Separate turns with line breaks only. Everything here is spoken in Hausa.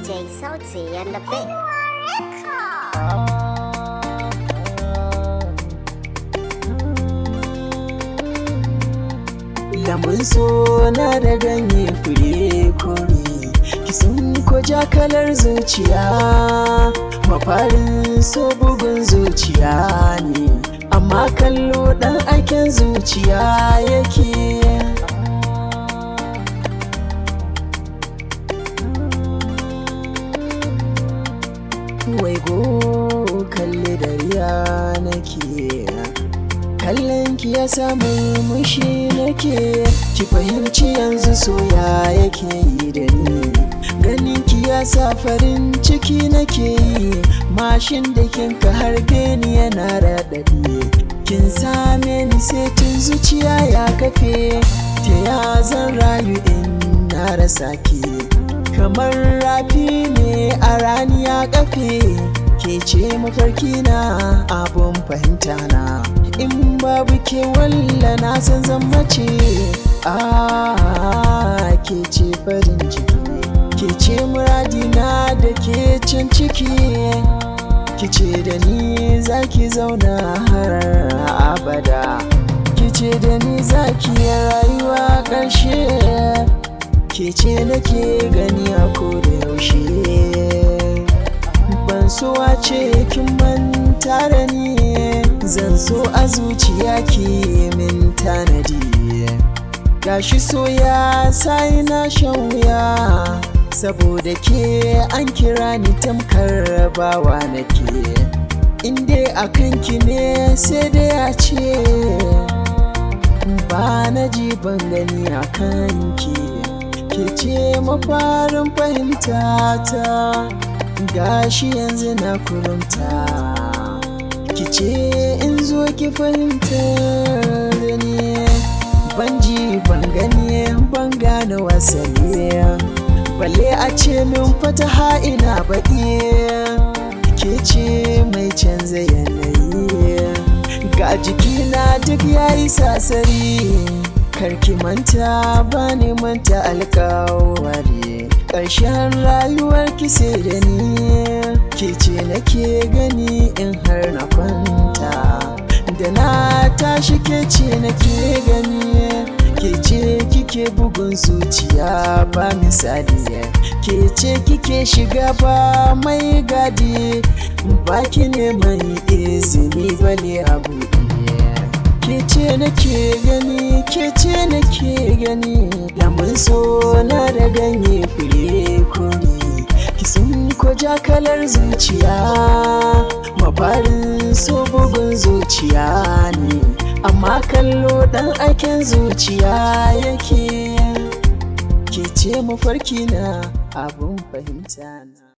DJ Sauti and the Big
Lambun so na da ganye fure kore, kisan ko jakalar zuciya. Mafarin so bugun zuciya ne, amma kallo dan aiken zuciya yake. Wai go kalle dariya nake, kallon ki ya samu mushi nake. Ki fahimci yanzu soya yake yi da ni, ganin ki ya sa farin ciki nake yi. Mashin da kinka harbe ni yana raɗaɗi, kin same ni setin zuciya ya kafe. Ta ya zan rayu in na rasa ki, kamar rafi ne a rani ya kafe. Ke ce mafarki na, abun fahimta na, in babu ke walla na san zan mace. Ke ce farin ciki, ke ce muradina da ke can ciki. Ki ce da ni zaki zauna har abada, ki ce da ni zaki rayuwa ƙarshe. Ke ce nake gani a koda yaushe, ban so a ce kin manta da ni. Zan so a zuciya ki min tanadi, gashi so ya sai na shan wuya. Saboda ke an kira ni tamkar bawa nake, inda a kanki ne sai dai a ce ba na ji ban gani a kanki. Ke ce mafarin fahimta ta, gashi yanzu na kurumta. Ki ce in zo ki fahimta da ni, ban ji ban gani ban gane wasali, balle a ce min fataha ina baƙi. Ke ce mai canza yanayi, ga jikina duk yayi sasari. Karki manta bani manta alƙawari, ƙarshen rayuwar ki sai da ni. Ke ce nake gani in har na kwanta, da na tashi ke ce nake gani. Ke ce kike bugun zuciya ba misali, ke ce kike shiga ba mai gadi. Baki ne mai izini bale abu. Ke ce nake gani, ke ce nake gani. Lambun so na da ganye fure kore, kisan ko jakalar zuciya. Mafarin so bugun zuciya ne, amma kallo dan aiken zuciya yake. Ke ce mafarki na, abun fahimta na.